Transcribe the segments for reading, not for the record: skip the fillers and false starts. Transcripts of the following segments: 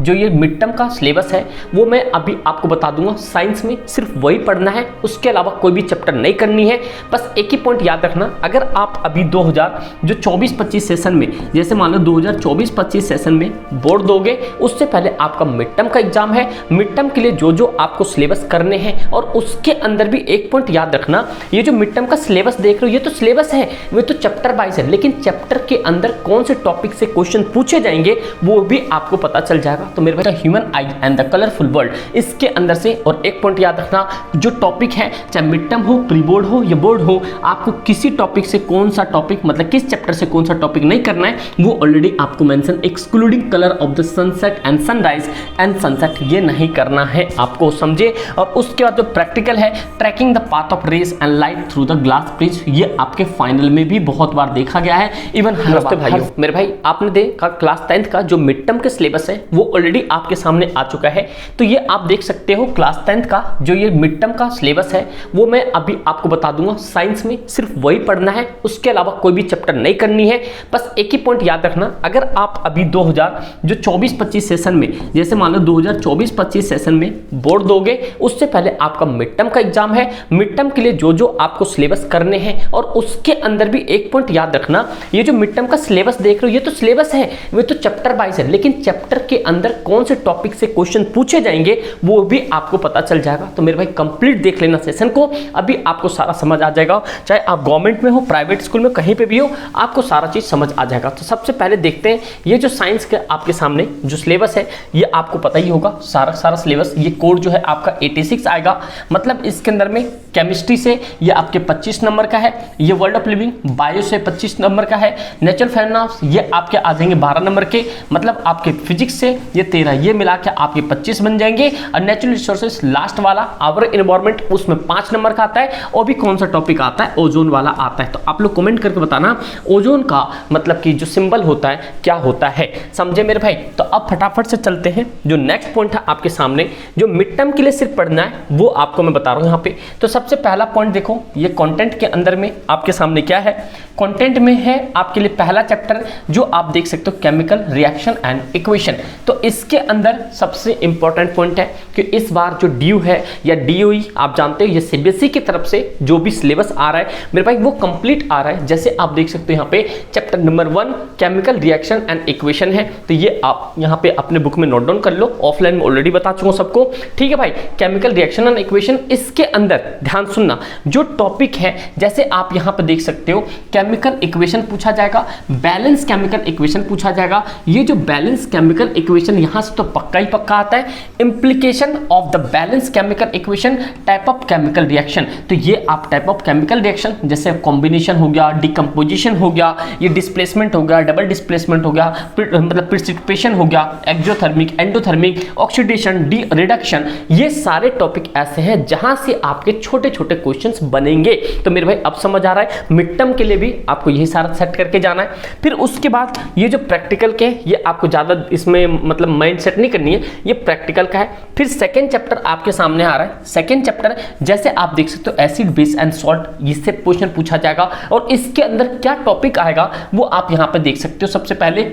जो ये mid term का सिलेबस है वो मैं अभी आपको बता दूंगा। साइंस में सिर्फ वही पढ़ना है, उसके अलावा कोई भी चैप्टर नहीं करनी है। बस एक ही पॉइंट याद रखना, अगर आप अभी 2024-25 सेशन में, जैसे मान लो 2024-25 सेशन में बोर्ड दोगे, उससे पहले आपका मिड टर्म का एग्जाम है। मिड टर्म के लिए जो जो आपको सिलेबस करने हैं, और उसके अंदर भी एक पॉइंट याद रखना, ये जो मिड टर्म का सिलेबस देख रहे हो ये तो सिलेबस है, वो तो चैप्टर वाइज है, लेकिन चैप्टर के अंदर कौन से टॉपिक से क्वेश्चन पूछे जाएंगे वो भी आपको पता चल जाएगा। तो मेरे भाई human I and the colourful world, इसके अंदर से, और एक पॉइंट याद रखना, जो टॉपिक है चाहे मिड टर्म हो, प्री बोर्ड हो या बोर्ड हो, आपको किसी टॉपिक से कौन सा टॉपिक, मतलब किस चैप्टर से कौन सा टॉपिक नहीं करना है वो ऑलरेडी आपको mention, excluding colour of the sunset and sunrise and sunset, ये नहीं करना है आपको, समझे। और उसके बाद जो प्रैक्टिकल है, tracking the path of rays and light through the glass bridge, ये आपके फाइनल में भी बहुत बार देखा गया है। इवन भाइयों, मेरे भाई आपने देखा क्लास 10th का जो मिड टर्म के सिलेबस है वो ऑलरेडी आपके सामने आ चुका है। तो ये आप देख सकते हो क्लास 10th का जो ये मिड टर्म का सिलेबस है वो मैं अभी आपको बता दूंगा। साइंस में सिर्फ वही पढ़ना है, उसके अलावा कोई भी चैप्टर नहीं करनी है। बस एक ही पॉइंट याद रखना, अगर आप अभी 2024-25 सेशन में, जैसे मान लो 2024-25 सेशन में बोर्ड दोगे, उससे पहले आपका मिड टर्म का एग्जाम है। मिड टर्म के लिए जो जो आपको सिलेबस करने हैं, और उसके अंदर भी एक पॉइंट याद रखना, ये जो मिड टर्म का सिलेबस देख रहे हो ये तो सिलेबस है, वो तो चैप्टर वाइज है, लेकिन चैप्टर के अंदर कौन से टॉपिक से क्वेश्चन पूछे जाएंगे वो भी आपको पता चल जाएगा। तो मेरे भाई कंप्लीट देख लेना सेशन को, अभी आपको सारा समझ आ जाएगा। चाहे आप गवर्नमेंट में हो, प्राइवेट स्कूल में, कहीं पे भी हो, आपको सारा चीज समझ आ जाएगा। तो सबसे पहले देखते हैं ये जो साइंस के आपके सामने जो सिलेबस है, ये आपको पता ही होगा सारा सिलेबस। ये कोड जो है आपका 86 आएगा, मतलब इसके अंदर में केमिस्ट्री से ये आपके 25 नंबर का है, ये वर्ल्ड ऑफ लिविंग बायो से 25 नंबर का है, नेचुरल फेनोमेना ये आपके आ जाएंगे 12 नंबर के, मतलब आपके फिजिक्स से ये 13, ये मिला के आपके 25 बन जाएंगे। और नेचुरल रिसोर्सेज लास्ट वाला आवर एनवायरनमेंट, उसमें 5 नंबर का आता है। और भी कौन सा टॉपिक आता है, ओजोन वाला आता है। तो आप लोग कमेंट करके बताना ओजोन का मतलब कि जो सिंबल होता है क्या होता है, समझे मेरे भाई। तो अब फटाफट से चलते हैं, जो नेक्स्ट पॉइंट है आपके सामने, जो मिड टर्म के लिए सिर्फ पढ़ना है वो आपको मैं बता रहा हूं यहाँ पे। तो सबसे पहला पॉइंट देखो, ये कंटेंट के अंदर में आपके सामने क्या है, कंटेंट में है आपके लिए पहला चैप्टर जो आप देख सकते हो, केमिकल रिएक्शन एंड इक्वेशन। तो इसके अंदर सबसे इंपॉर्टेंट पॉइंट है कि इस बार जो ड्यू है या डीओई, आप जानते हो ये सीबीएसई की तरफ से जो भी सिलेबस आ रहा है मेरे भाई वो कंप्लीट आ रहा है। जैसे आप देख सकते हो यहाँ पे chapter number 1 chemical reaction and equation है, तो ये आप यहाँ पे अपने बुक में नोट डाउन कर लो, ऑफलाइन में ऑलरेडी बता चुका हूं सबको, ठीक है भाई। केमिकल रिएक्शन एंड इक्वेशन, इसके अंदर ध्यान सुनना जो टॉपिक है, जैसे आप यहाँ पे देख सकते हो केमिकल इक्वेशन पूछा जाएगा, बैलेंस केमिकल इक्वेशन पूछा जाएगा। ये जो बैलेंस केमिकल इक्वेशन यहाँ से तो पक्का ही पक्का आता है। Implication of the balance chemical equation, type of chemical reaction, तो ये आप टाइप ऑफ केमिकल रिएक्शन जैसे कॉम्बिनेशन हो गया, डिकम्पोजिशन हो गया, ये डिस्प्लेसमेंट हो गया, डबल डिस्प्लेसमेंट हो गया, मतलब प्रिसिपिटेशन हो गया, exothermic, endothermic, oxidation, D reduction, ये सारे टॉपिक ऐसे हैं जहां से आपके छोटे छोटे क्वेश्चंस बनेंगे। तो मेरे भाई अब समझ आ रहा है, मिड टर्म के लिए भी आपको यही सारा सेट करके जाना है। फिर उसके बाद ये जो प्रैक्टिकल के, ये आपको ज्यादा इसमें मतलब माइंड सेट नहीं करनी है, ये प्रैक्टिकल का है। फिर सेकंड चैप्टर आपके सामने आ रहा है। सेकंड चैप्टर जैसे आप देख सकते हो एसिड बेस एंड सॉल्ट, इससे क्वेश्चन पूछा जाएगा, और इसके अंदर क्या टॉपिक आएगा वो आप यहाँ पे देख सकते हो। सबसे पहले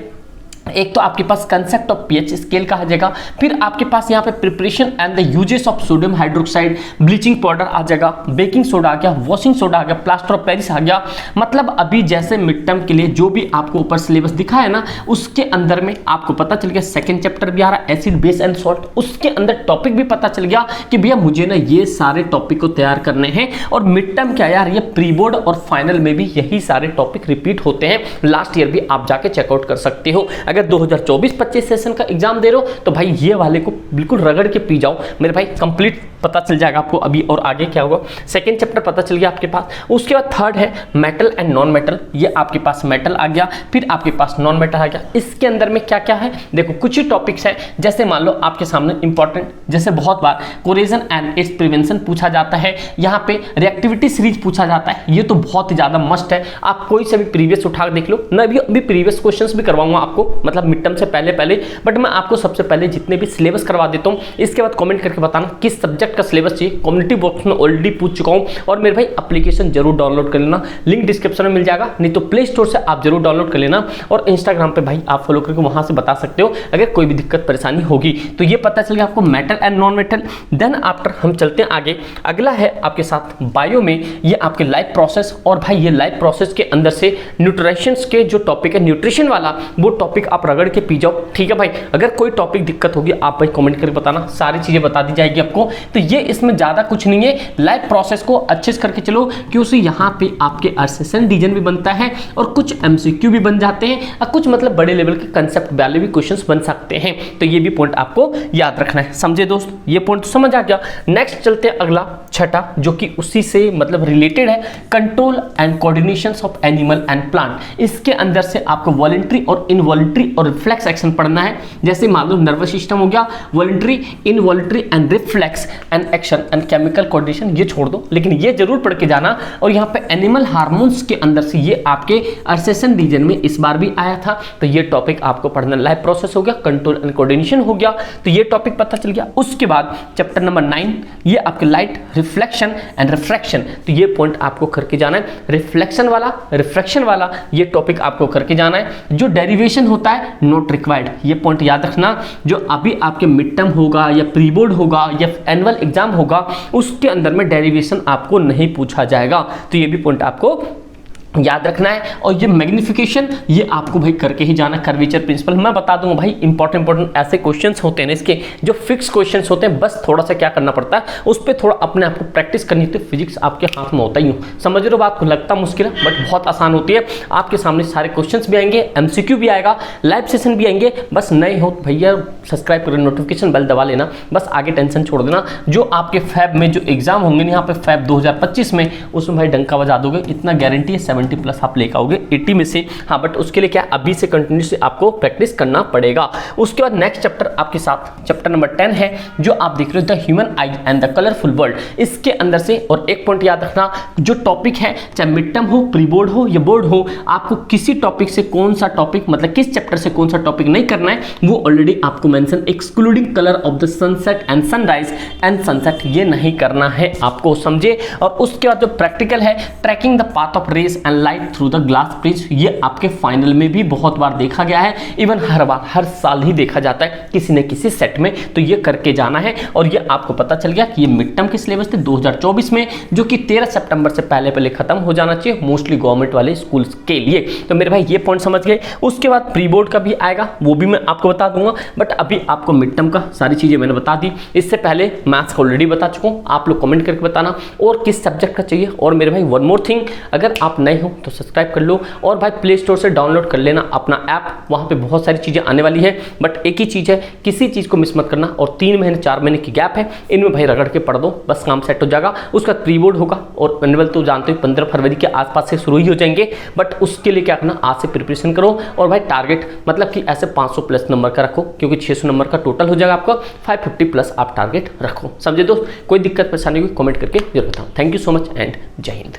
एक तो आपके पास कंसेप्ट ऑफ पीएच स्केल का आ जाएगा, फिर आपके पास यहाँ पे preparation and the uses of sodium hydroxide, bleaching powder आ जाएगा, बेकिंग सोडा आ गया, वॉशिंग सोडा आ गया, प्लास्टर ऑफ पेरिस आ गया। मतलब अभी जैसे मिड टर्म के लिए जो भी आपको ऊपर सिलेबस दिखा है ना, उसके अंदर में आपको पता चल गया सेकंड चैप्टर भी आ रहा है, एसिड बेस एंड सॉल्ट, उसके अंदर टॉपिक भी पता चल गया कि भैया मुझे ना ये सारे टॉपिक को तैयार करने हैं। और मिड टर्म क्या यार, ये प्री बोर्ड और फाइनल में भी यही सारे टॉपिक रिपीट होते हैं। लास्ट ईयर भी आप जाके चेकआउट कर सकते हो। अगर 2024-25 सेशन का एग्जाम दे रहे हो तो भाई ये वाले को बिल्कुल रगड़ के पी जाओ मेरे भाई, कंप्लीट पता चल जाएगा आपको अभी और आगे क्या होगा। सेकंड चैप्टर पता चल गया आपके पास। उसके बाद थर्ड है मेटल एंड नॉन मेटल, ये आपके पास मेटल आ गया, फिर आपके पास नॉन मेटल आ गया। इसके अंदर में क्या क्या है देखो, कुछ ही टॉपिक्स हैं, जैसे मान लो आपके सामने इंपॉर्टेंट, जैसे बहुत बार कोरेजन एंड इट्स प्रिवेंशन पूछा जाता है, यहाँ पे रिएक्टिविटी सीरीज पूछा जाता है, ये तो बहुत ही ज्यादा मस्ट है। आप कोई से भी प्रीवियस उठा देख लो, मैं भी अभी प्रीवियस क्वेश्चंस भी करवाऊंगा आपको, मतलब मिड टर्म से पहले पहले, बट मैं आपको सबसे पहले जितने भी सिलेबस करवा देता हूँ, इसके बाद कमेंट करके बताना किस सब्जेक्ट का सिलेबस चाहिए। कम्युनिटी बॉक्स में ऑलरेडी पूछ चुका हूँ। और मेरे भाई एप्लीकेशन जरूर डाउनलोड कर लेना, लिंक डिस्क्रिप्शन में मिल जाएगा, नहीं तो प्ले स्टोर से आप जरूर डाउनलोड कर लेना। और इंस्टाग्राम पे भाई आप फॉलो करके वहां से बता सकते हो अगर कोई भी दिक्कत परेशानी होगी। तो ये पता चल गया आपको metal and non metal. Then after हम चलते हैं आगे, अगला है आपके साथ बायो में ये आपके लाइफ प्रोसेस। और भाई ये लाइफ प्रोसेस के अंदर से न्यूट्रिशन के जो टॉपिक है, न्यूट्रिशन वाला, वो टॉपिक आप रगड़ के पी जाओ, ठीक है भाई। अगर कोई टॉपिक दिक्कत होगी आप भाई कमेंट करके बताना, सारी चीजें बता दी जाएगी आपको। तो ये इसमें ज्यादा कुछ नहीं है, लाइफ प्रोसेस को अच्छे से करके चलो, क्योंकि यहाँ पे आपके असेसन डिवीजन भी बनता है और कुछ एमसीक्यू भी बन जाते हैं और कुछ मतलब बड़े लेवल के कंसेप्ट वाले भी क्वेश्चंस बन सकते हैं। तो ये भी पॉइंट आपको याद रखना है, समझे दोस्त? ये पॉइंट तो समझ आ गया। नेक्स्ट चलते हैं अगला छठा, जो कि उसी से मतलब रिलेटेड है, control and coordination of animal and plant. इसके अंदर से आपको वॉलंटरी और इनवॉलंटरी और रिफ्लेक्स एक्शन पढ़ना है। जैसे मान लो नर्वस सिस्टम हो गया, voluntary, involuntary and reflex and action and chemical coordination, ये छोड़ दो, लेकिन ये जरूर पढ़ के जाना। और यहाँ पे एनिमल हार्मोन्स के अंदर से ये आपके असेसन रीजन में इस बार भी आया था, तो ये टॉपिक आपको पढ़ना। लाइफ प्रोसेस हो गया, कंट्रोल एंड कोऑर्डिनेशन हो गया, तो ये टॉपिक पता चल गया। उसके बाद चैप्टर नंबर 9 ये आपके लाइट, रिफ्लेक्शन एंड रिफ्रैक्शन, तो ये पॉइंट आपको करके जाना है। रिफ्लेक्शन वाला, रिफ्रैक्शन वाला, ये टॉपिक आपको करके जाना है। जो डेरिवेशन होता है नॉट रिक्वायर्ड, ये पॉइंट याद रखना। जो अभी आपके मिड टर्म होगा या प्री बोर्ड होगा या एनुअल एग्जाम होगा, उसके अंदर में डेरिवेशन आपको नहीं पूछा जाएगा, तो ये भी पॉइंट आपको याद रखना है। और ये मैग्निफिकेशन, ये आपको भाई करके ही जाना। कर्वेचर प्रिंसिपल मैं बता दूंगा भाई, इंपॉर्टेंट ऐसे क्वेश्चंस होते हैं इसके, जो फिक्स क्वेश्चंस होते हैं, बस थोड़ा सा क्या करना पड़ता है, उस पर थोड़ा अपने आप को प्रैक्टिस करनी होती है। फिजिक्स आपके हाथ में होता ही हूँ, समझ रहे हो बात को? लगता मुश्किल है बट बहुत आसान होती है। आपके सामने सारे क्वेश्चन भी आएंगे, एमसीक्यू भी आएगा, लाइव सेशन भी आएंगे। बस नए हो भैया सब्सक्राइब करें, नोटिफिकेशन बेल दबा लेना, बस आगे टेंशन छोड़ देना। जो आपके फैब में जो एग्जाम होंगे यहाँ पे फैब 2025 में, उसमें भाई डंका बजा दोगे, इतना गारंटी है। 70+ आप लेकर आओगे 80 में से, हाँ, बट उसके लिए क्या अभी से कंटिन्यूसली आपको प्रैक्टिस करना पड़ेगा। उसके बाद नेक्स्ट चैप्टर आपके साथ चैप्टर नंबर 10 है, जो आप देख रहे हो the human I and the colourful world. इसके अंदर से और एक पॉइंट याद रखना, जो टॉपिक है चाहे मिड टर्म हो, प्री बोर्ड हो या बोर्ड हो, आपको किसी टॉपिक से कौन सा टॉपिक मतलब किस चैप्टर से कौन सा टॉपिक नहीं करना है, वो ऑलरेडी आपको mention, excluding colour of the sunset and sunrise and sunset, ये नहीं करना है आपको, समझे? और उसके बाद जो प्रैक्टिकल है, tracking the path of rays and light through the glass bridge, ये आपके फाइनल में भी बहुत बार देखा गया है, इवन हर बार हर साल ही देखा जाता है किसी न किसी सेट में, तो ये करके जाना है। और ये आपको पता चल गया कि ये मिड टर्म के सिलेबस थे 2024 में, जो कि 13 सितंबर से पहले पहले खत्म हो जाना चाहिए, मोस्टली गवर्नमेंट वाले स्कूल्स के लिए। तो मेरे भाई ये पॉइंट समझ गए। उसके बाद प्री बोर्ड का भी आएगा, वो भी मैं आपको बता दूंगा, बट अभी आपको मिड टर्म का सारी चीजें मैंने बता दी। इससे पहले मैथ्स ऑलरेडी बता चुका हूँ, आप लोग कमेंट करके बताना और किस सब्जेक्ट का चाहिए। और मेरे भाई वन मोर थिंग, अगर आप नए हो तो सब्सक्राइब कर लो और भाई प्ले स्टोर से डाउनलोड कर लेना अपना ऐप, वहाँ पे बहुत सारी चीज़ें आने वाली है। बट एक ही चीज़ है, किसी चीज़ को मिस मत करना। और 3 महीने 4 महीने की गैप है, इनमें भाई रगड़ के पढ़ दो, बस काम सेट हो जाएगा। उसका प्री बोर्ड होगा और एनुअल तो जानते हो 15 फरवरी के आसपास से शुरू ही हो जाएंगे। बट उसके लिए क्या करना, आज से प्रिपरेशन करो। और भाई टारगेट मतलब कि ऐसे 500+ नंबर का रखो, क्योंकि 600 नंबर का टोटल हो जाएगा आपका, 550+ आप टारगेट रखो, समझे दोस्त? कोई दिक्कत परेशानी हुई कमेंट करके जरूर बताओ। Thank you so much and जय हिंद।